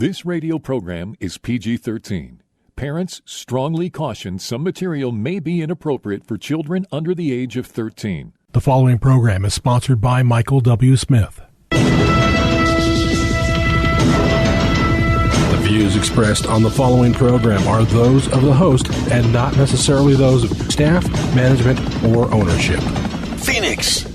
This radio program is PG-13. Parents strongly caution some material may be inappropriate for children under the age of 13. The following program is sponsored by Michael W. Smith. The views expressed on the following program are those of the host and not necessarily those of staff, management, or ownership. Phoenix,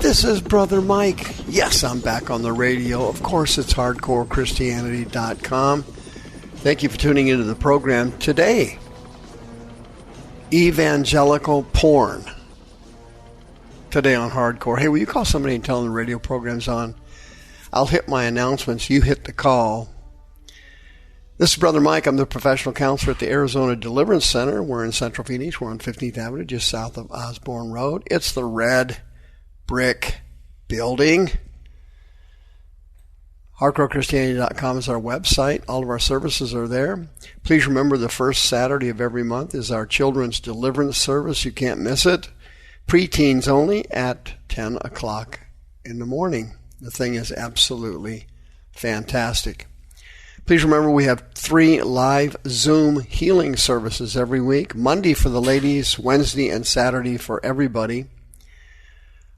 this is Brother Mike. Yes, I'm back on the radio. Of course, it's hardcorechristianity.com. Thank you for tuning into the program today. Evangelical porn. Today on Hardcore. Hey, will you call somebody and tell them the radio program's on? I'll hit my announcements. You hit the call. This is Brother Mike. I'm the professional counselor at the Arizona Deliverance Center. We're in Central Phoenix. We're on 15th Avenue, just south of Osborne Road. It's the red brick building. HardcoreChristianity.com is our website. All of our services are there. Please remember the first Saturday of every month is our Children's Deliverance Service. You can't miss it. Preteens only at 10 o'clock in the morning. The thing is absolutely fantastic. Please remember we have 3 live Zoom healing services every week. Monday for the ladies, Wednesday and Saturday for everybody.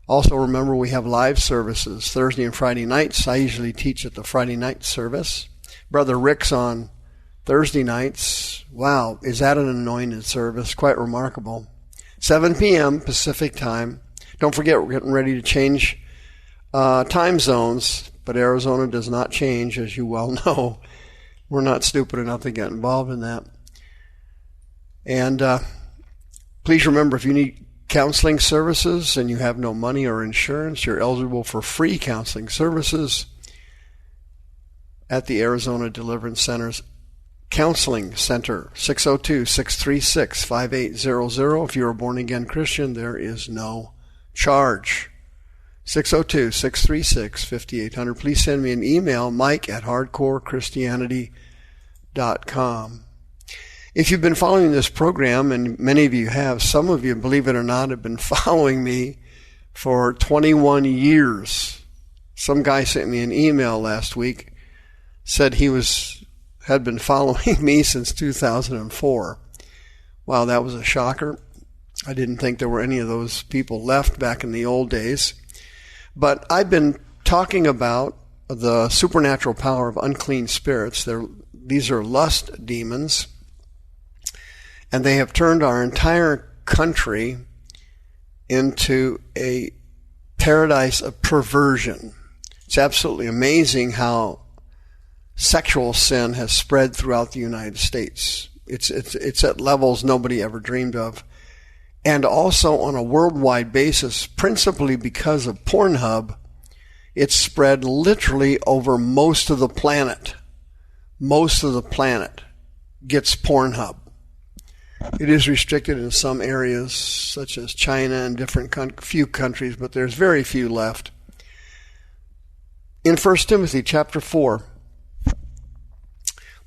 Also remember we have live services Thursday and Friday nights. I usually teach at the Friday night service. Brother Rick's on Thursday nights. Wow, is that an anointed service? Quite remarkable. 7 p.m. Pacific time. Don't forget, we're getting ready to change time zones, but Arizona does not change, as you well know. We're not stupid enough to get involved in that. And please remember, if you need counseling services and you have no money or insurance, you're eligible for free counseling services at the Arizona Deliverance Center's Counseling Center, 602-636-5800. If you're a born-again Christian, there is no charge. 602-636-5800. Please send me an email, mike@hardcorechristianity.com. If you've been following this program, and many of you have, some of you, believe it or not, have been following me for 21 years. Some guy sent me an email last week, said he had been following me since 2004. Wow, that was a shocker. I didn't think there were any of those people left back in the old days. But I've been talking about the supernatural power of unclean spirits. These are lust demons. And they have turned our entire country into a paradise of perversion. It's absolutely amazing how sexual sin has spread throughout the United States. It's at levels nobody ever dreamed of. And also on a worldwide basis, principally because of Pornhub, it's spread literally over most of the planet. Most of the planet gets Pornhub. It is restricted in some areas, such as China and few countries, but there's very few left. In 1 Timothy chapter 4,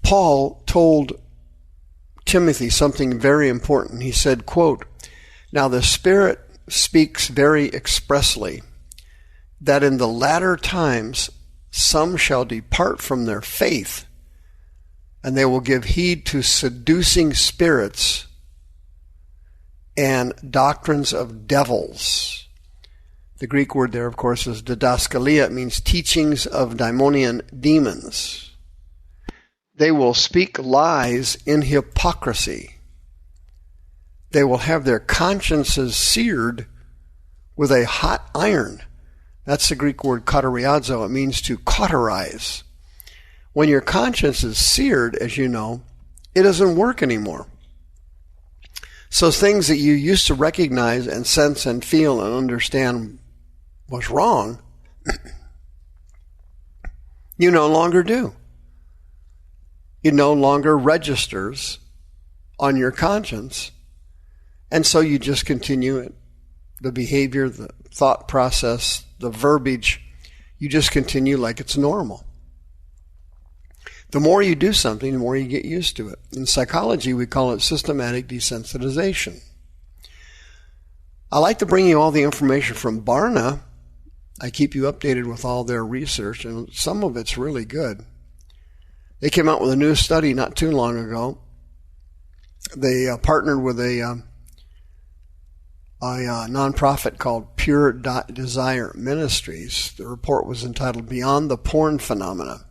Paul told Timothy something very important. He said, quote, "Now the Spirit speaks very expressly that in the latter times some shall depart from their faith, and they will give heed to seducing spirits and doctrines of devils." The Greek word there, of course, is didaskalia. It means teachings of daimonian demons. They will speak lies in hypocrisy. They will have their consciences seared with a hot iron. That's the Greek word kateriazo. It means to cauterize. When your conscience is seared, as you know, it doesn't work anymore. So things that you used to recognize and sense and feel and understand was wrong, you no longer do. It no longer registers on your conscience. And so you just continue it. The behavior, the thought process, the verbiage, you just continue like it's normal. The more you do something, the more you get used to it. In psychology, we call it systematic desensitization. I like to bring you all the information from Barna. I keep you updated with all their research, and some of it's really good. They came out with a new study not too long ago. They partnered with a nonprofit called Pure Desire Ministries. The report was entitled Beyond the Porn Phenomena.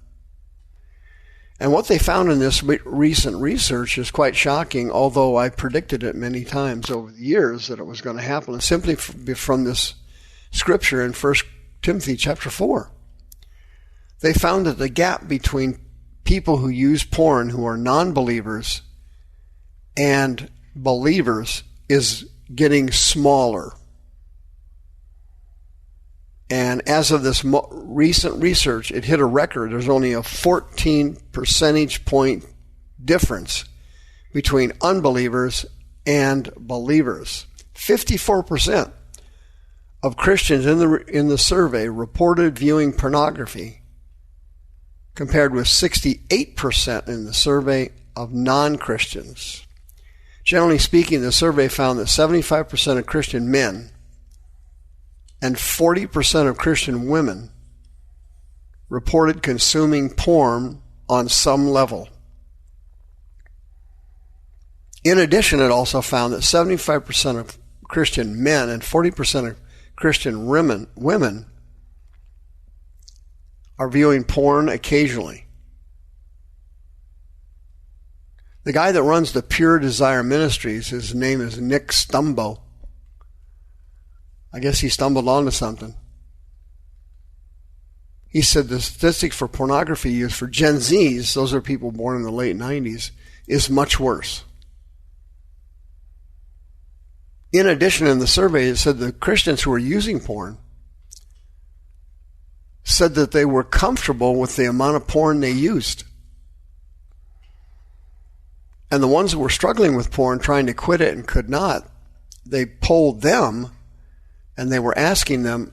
And what they found in this recent research is quite shocking, although I predicted it many times over the years that it was going to happen, simply from this scripture in 1 Timothy chapter 4. They found that the gap between people who use porn who are non-believers and believers is getting smaller. And as of this recent research, it hit a record. There's only a 14 percentage point difference between unbelievers and believers. 54% of Christians in the survey reported viewing pornography, compared with 68% in the survey of non-Christians. Generally speaking, the survey found that 75% of Christian men and 40% of Christian women reported consuming porn on some level. In addition, it also found that 75% of Christian men and 40% of Christian women are viewing porn occasionally. The guy that runs the Pure Desire Ministries, his name is Nick Stumbo. I guess he stumbled onto something. He said the statistic for pornography use for Gen Zs, those are people born in the late 90s, is much worse. In addition, in the survey, it said the Christians who were using porn said that they were comfortable with the amount of porn they used. And the ones who were struggling with porn, trying to quit it and could not, they polled them and they were asking them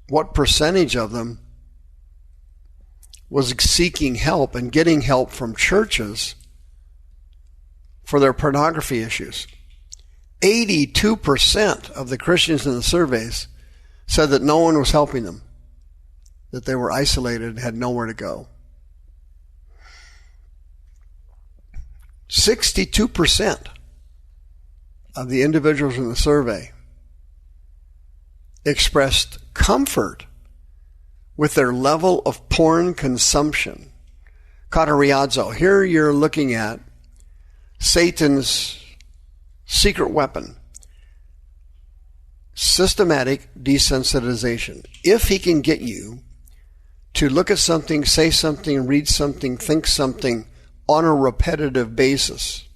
what percentage of them was seeking help and getting help from churches for their pornography issues. 82% of the Christians in the surveys said that no one was helping them, that they were isolated and had nowhere to go. 62% of the individuals in the survey expressed comfort with their level of porn consumption. Catariazzo, here you're looking at Satan's secret weapon, systematic desensitization. If he can get you to look at something, say something, read something, think something on a repetitive basis,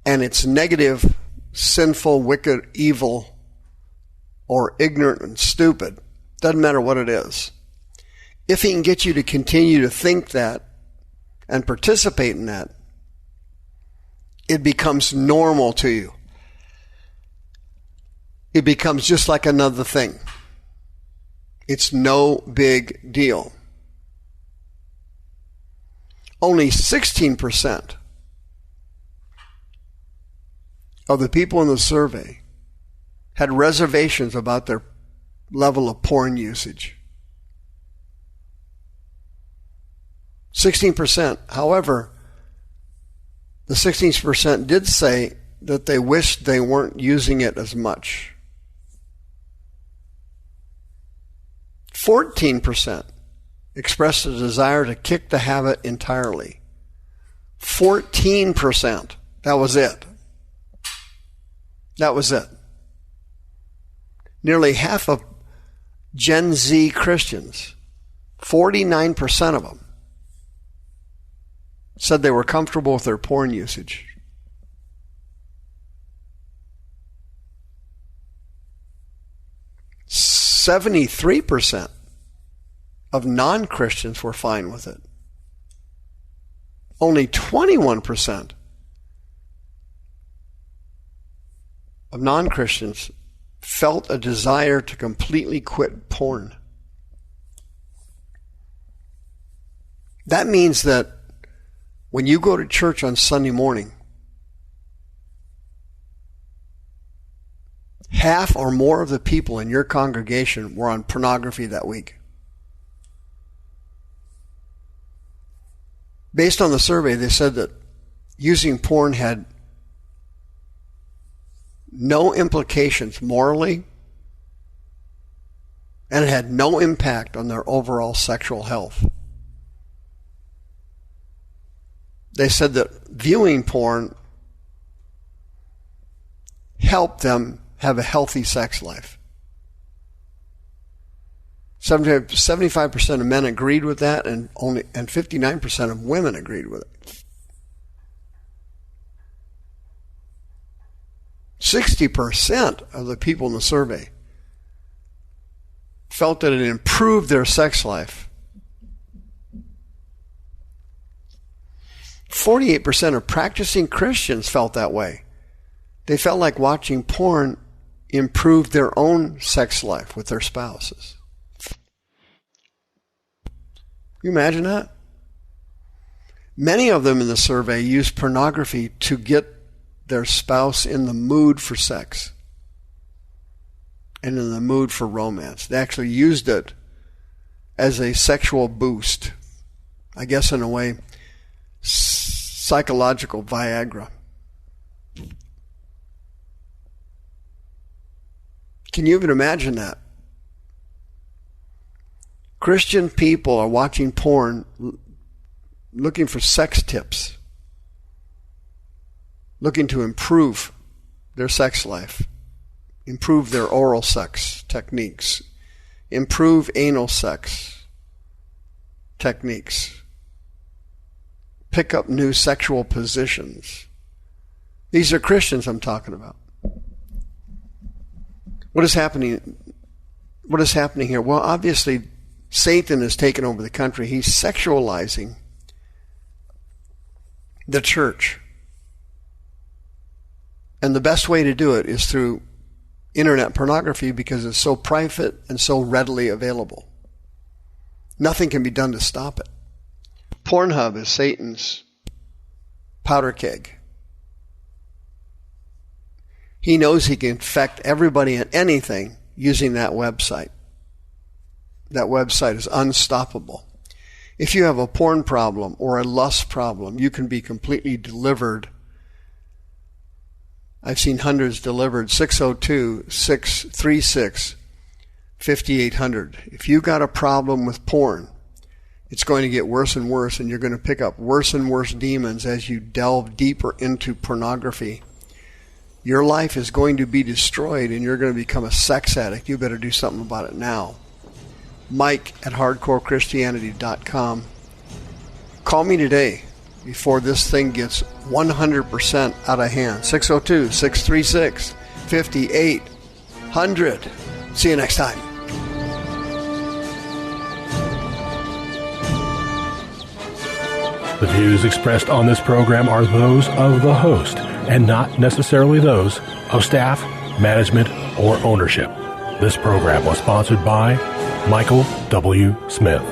and it's negative, sinful, wicked, evil, or ignorant and stupid, doesn't matter what it is. If he can get you to continue to think that and participate in that, it becomes normal to you. It becomes just like another thing. It's no big deal. Only 16% of the people in the survey had reservations about their level of porn usage. 16%. However, the 16% did say that they wished they weren't using it as much. 14% expressed a desire to kick the habit entirely. 14%. That was it. That was it. Nearly half of Gen Z Christians, 49% of them, said they were comfortable with their porn usage. %73% of non-Christians were fine with it. Only 21% of non-Christians felt a desire to completely quit porn. That means that when you go to church on Sunday morning, half or more of the people in your congregation were on pornography that week. Based on the survey, they said that using porn had no implications morally, and it had no impact on their overall sexual health. They said that viewing porn helped them have a healthy sex life. 75% of men agreed with that, and 59% of women agreed with it. 60% of the people in the survey felt that it improved their sex life. 48% of practicing Christians felt that way. They felt like watching porn improved their own sex life with their spouses. Can you imagine that? Many of them in the survey used pornography to get their spouse in the mood for sex and in the mood for romance. They actually used it as a sexual boost. I guess in a way, psychological Viagra. Can you even imagine that? Christian people are watching porn, looking for sex tips, looking to improve their sex life, improve their oral sex techniques, improve anal sex techniques, pick up new sexual positions. These are Christians I'm talking about. What is happening? What is happening here? Well, obviously, Satan has taken over the country. He's sexualizing the church. And the best way to do it is through internet pornography because it's so private and so readily available. Nothing can be done to stop it. Pornhub is Satan's powder keg. He knows he can infect everybody and anything using that website. That website is unstoppable. If you have a porn problem or a lust problem, you can be completely delivered. I've seen hundreds delivered. 602-636-5800. If you've got a problem with porn, it's going to get worse and worse, and you're going to pick up worse and worse demons as you delve deeper into pornography. Your life is going to be destroyed, and you're going to become a sex addict. You better do something about it now. Mike at hardcorechristianity.com. Call me today before this thing gets 100% out of hand. 602-636-5800. See you next time. The views expressed on this program are those of the host and not necessarily those of staff, management, or ownership. This program was sponsored by Michael W. Smith.